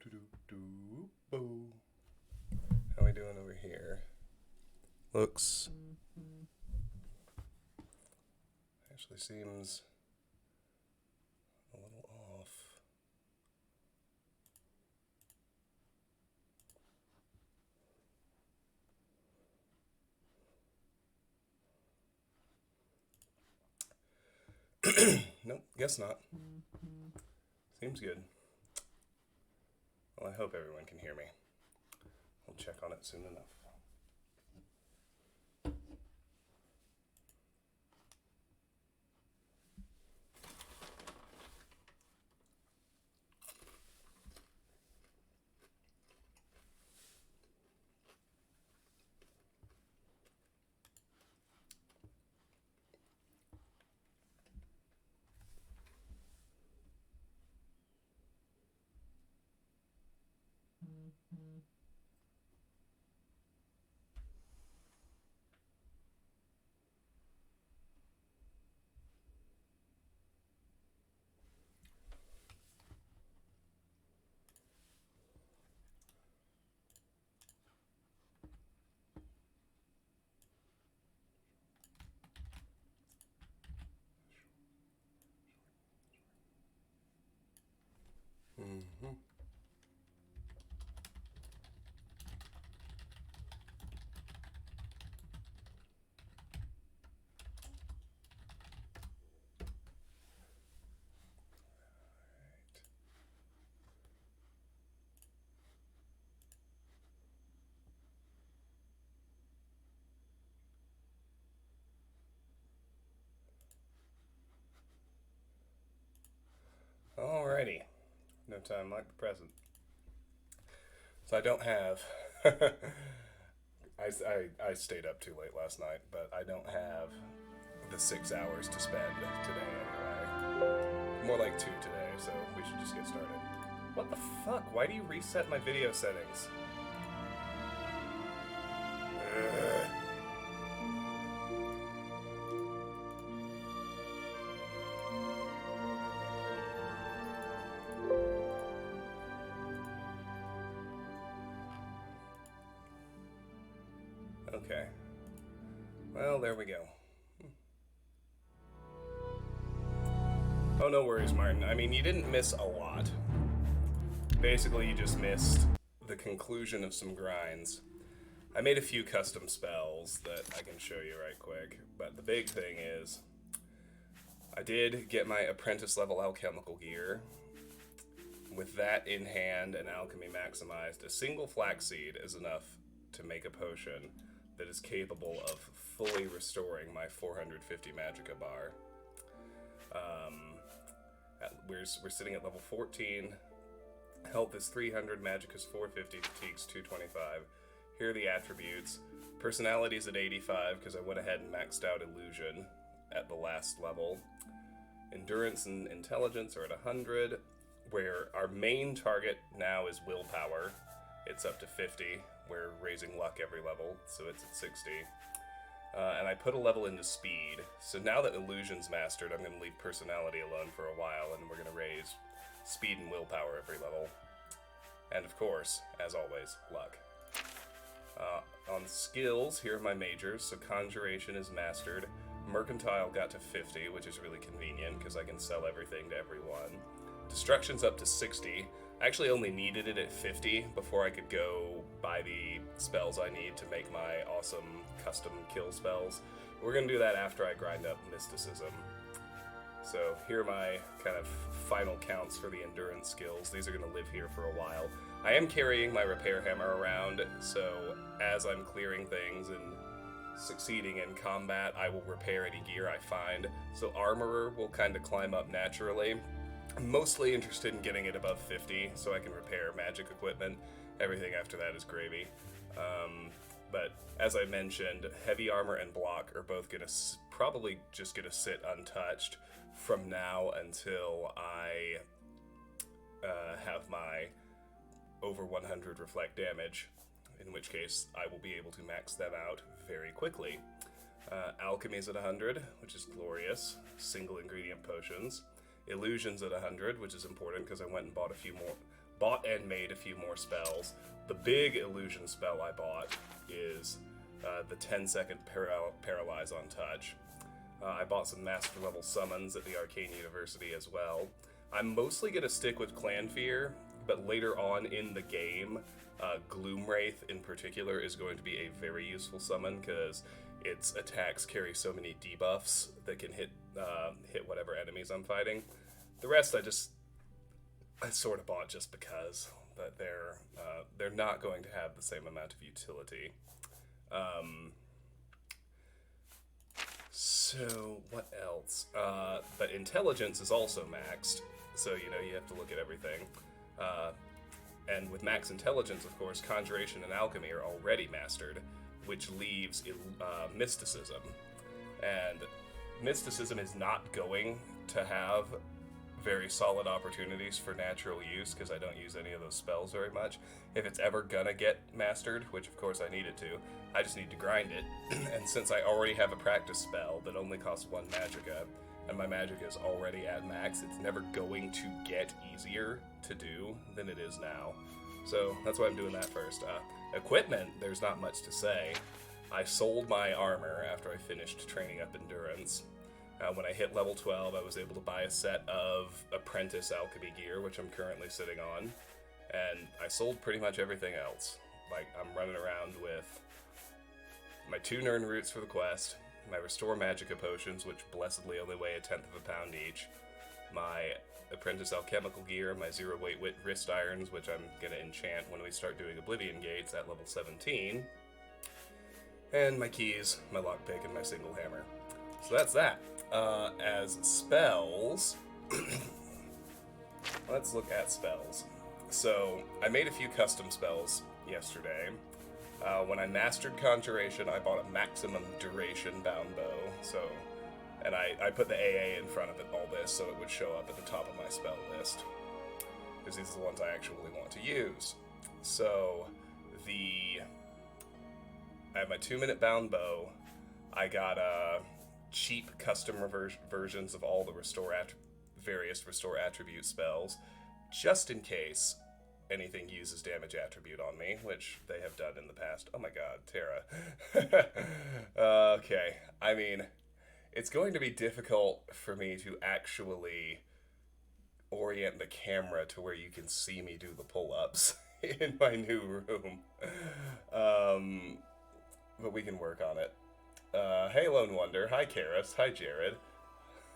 How are we doing over here? Looks actually seems a little off. Nope, guess not. Seems good. Well, I hope everyone can hear me. I'll check on it soon enough. Mm-hmm. Alrighty. No time like the present. So I don't have. I stayed up too late last night, but I don't have the 6 hours to spend today anyway. More like 2 today, so we should just get started. What the fuck? Why do you reset my video settings? Ugh. Okay. Well, there we go. Oh, no worries, Martin. I mean, you didn't miss a lot. Basically, you just missed the conclusion of some grinds. I made a few custom spells that I can show you right quick, but the big thing is I did get my apprentice level alchemical gear. With that in hand and alchemy maximized, a single flaxseed is enough to make a potion that is capable of fully restoring my 450 magicka bar. We're sitting at level 14. Health is 300, magic is 450, fatigue's 225. Here are the attributes. Personality is at 85 because I went ahead and maxed out illusion at the last level. Endurance and intelligence are at 100, where our main target now is willpower. It's up to 50. We're raising luck every level, so it's at 60. And I put a level into speed. So now that illusion's mastered, I'm going to leave personality alone for a while, and we're going to raise speed and willpower every level. And of course, as always, luck. On skills, here are my majors. So conjuration is mastered. Mercantile got to 50, which is really convenient because I can sell everything to everyone. Destruction's up to 60. I actually only needed it at 50 before I could go buy the spells I need to make my awesome custom kill spells. We're going to do that after I grind up Mysticism. So here are my kind of final counts for the endurance skills. These are going to live here for a while. I am carrying my repair hammer around, so as I'm clearing things and succeeding in combat, I will repair any gear I find. So armorer will kind of climb up naturally. I'm mostly interested in getting it above 50 so I can repair magic equipment. Everything after that is gravy. But as I mentioned, heavy armor and block are both going to probably just going to sit untouched from now until I have my over 100 reflect damage, in which case I will be able to max them out very quickly. Alchemy is at 100, which is glorious. Single ingredient potions. Illusion's at 100, which is important because I went and bought a few more bought and made a few more spells. The big illusion spell I bought is the 10-second Paralyze on Touch. I bought some Master Level Summons at the Arcane University as well. I'm mostly going to stick with Clan Fear, but later on in the game, Gloomwraith in particular is going to be a very useful summon because its attacks carry so many debuffs that can hit whatever enemies I'm fighting. The rest I sort of bought just because, but they're not going to have the same amount of utility. So what else? But intelligence is also maxed, so you have to look at everything. And with max intelligence, of course, conjuration and alchemy are already mastered, which leaves mysticism. And mysticism is not going to have very solid opportunities for natural use because I don't use any of those spells very much. If it's ever gonna get mastered, which of course I need it to, I just need to grind it. And since I already have a practice spell that only costs 1 magicka, and my magicka is already at max, it's never going to get easier to do than it is now. So that's why I'm doing that first. Equipment, there's not much to say. I sold my armor after I finished training up endurance. When I hit level 12, I was able to buy a set of apprentice alchemy gear, which I'm currently sitting on, and I sold pretty much everything else. Like, I'm running around with my 2 Nern roots for the quest, my Restore Magicka potions, which blessedly only weigh 1/10 of a pound each, my apprentice alchemical gear, my 0-weight wrist irons, which I'm going to enchant when we start doing Oblivion gates at level 17, and my keys, my lockpick, and my single hammer. So that's that. As spells, let's look at spells. So, I made a few custom spells yesterday. When I mastered Conjuration, I bought a maximum duration bound bow, and I put the AA in front of all this so it would show up at the top of my spell list, because these are the ones I actually want to use. So, I have my 2-minute bound bow. I got cheap custom versions of all the various restore attribute spells, just in case anything uses damage attribute on me, which they have done in the past. Oh my god, Terra. Okay, I mean, it's going to be difficult for me to actually orient the camera to where you can see me do the pull-ups in my new room. But we can work on it. Hey Lone Wonder, hi Karis, hi Jared,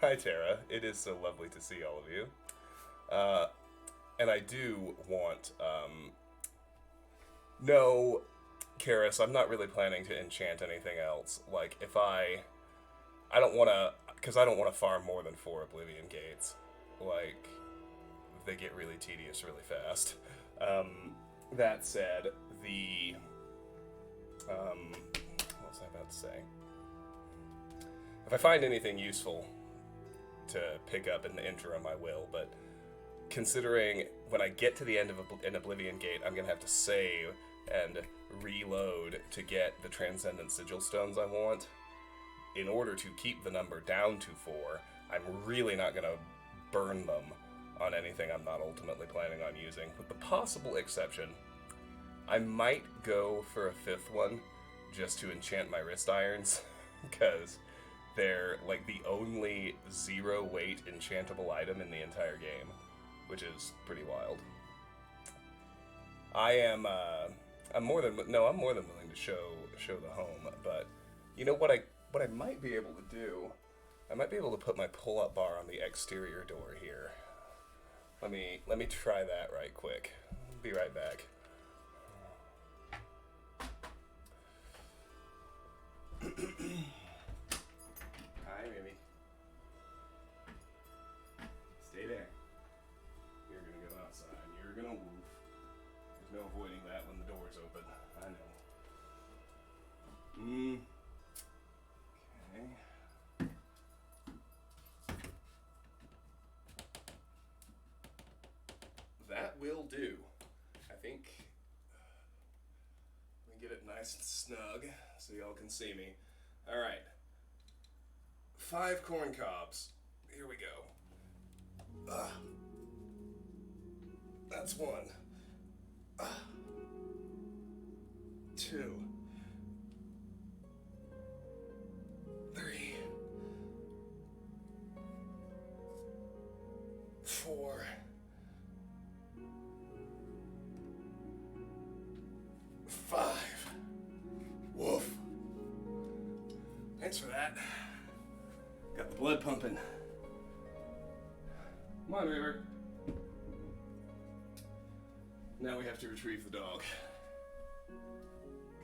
hi Tara, it is so lovely to see all of you. And I do want, no, Karis, I'm not really planning to enchant anything else. Like, if I don't want to farm more than 4 Oblivion gates. Like, they get really tedious really fast. That said, what was I about to say? If I find anything useful to pick up in the interim, I will, but considering when I get to the end of an Oblivion gate, I'm going to have to save and reload to get the Transcendent Sigil Stones I want, in order to keep the number down to 4, I'm really not going to burn them on anything I'm not ultimately planning on using. With the possible exception, I might go for a 5th one just to enchant my wrist irons, because they're like the only 0-weight enchantable item in the entire game, which is pretty wild. I'm more than willing to show the home, but you know what I might be able to do? I might be able to put my pull-up bar on the exterior door here. Let me try that right quick. Be right back. Hi, baby. Stay there. You're gonna go outside. You're gonna move. There's no avoiding that when the door's open. I know. Okay. That will do. I think we get it nice and snug so y'all can see me. All right. 5 corn cobs. Here we go. That's 1. 2. 3. 4. 5. Woof. Thanks for that. Got the blood pumping. Come on, River. Now we have to retrieve the dog.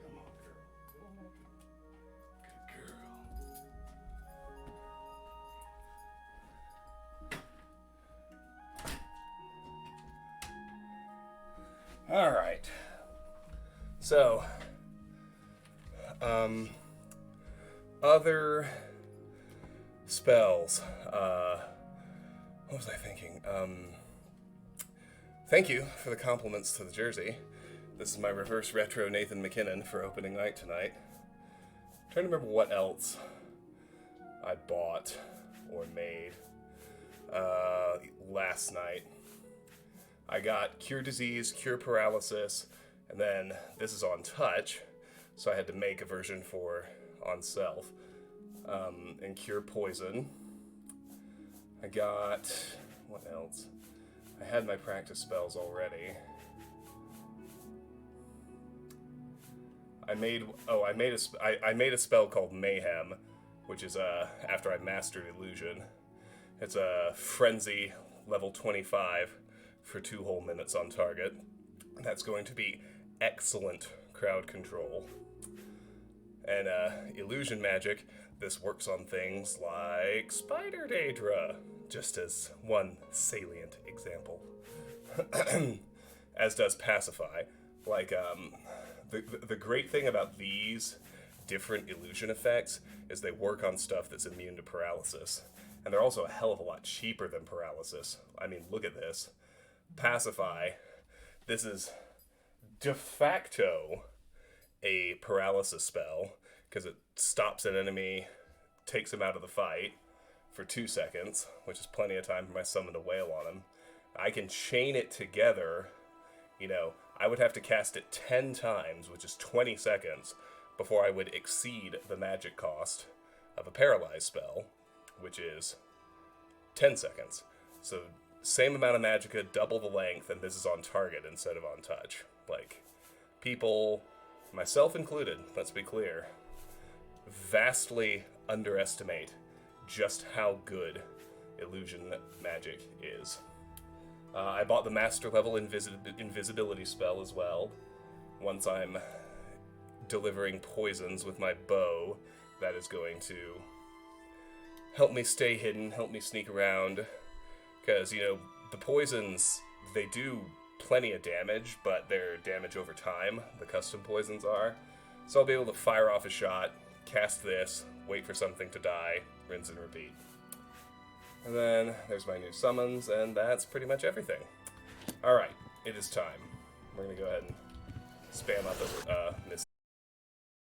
Come on, girl. Good girl. All right. So, other spells. What was I thinking? Thank you for the compliments to the jersey. This is my reverse retro Nathan McKinnon for opening night tonight. I'm trying to remember what else I bought or made last night. I got Cure Disease, Cure Paralysis, and then this is on touch, so I had to make a version for on self. And Cure Poison. I got, what else? I had my practice spells already. I made a spell called Mayhem, which is after I mastered Illusion. It's a Frenzy level 25 for 2 whole minutes on target. That's going to be excellent crowd control. And Illusion Magic, this works on things like Spider Daedra, just as one salient example. As does Pacify. Like, the great thing about these different illusion effects is they work on stuff that's immune to paralysis. And they're also a hell of a lot cheaper than paralysis. I mean, look at this. Pacify, this is de facto a paralysis spell, because it stops an enemy, takes him out of the fight for 2 seconds, which is plenty of time for my summon to wail on him. I can chain it together, I would have to cast it 10 times, which is 20 seconds, before I would exceed the magic cost of a paralyzed spell, which is 10 seconds. So, same amount of magicka, double the length, and this is on target instead of on touch. Like, people, myself included, let's be clear, vastly underestimate just how good illusion magic is. I bought the master level invisibility spell as well. Once I'm delivering poisons with my bow, that is going to help me stay hidden, help me sneak around. Because, the poisons, they do plenty of damage, but they're damage over time, the custom poisons are. So I'll be able to fire off a shot, cast this, wait for something to die, rinse and repeat. And then there's my new summons, and that's pretty much everything. Alright, it is time. We're going to go ahead and spam up a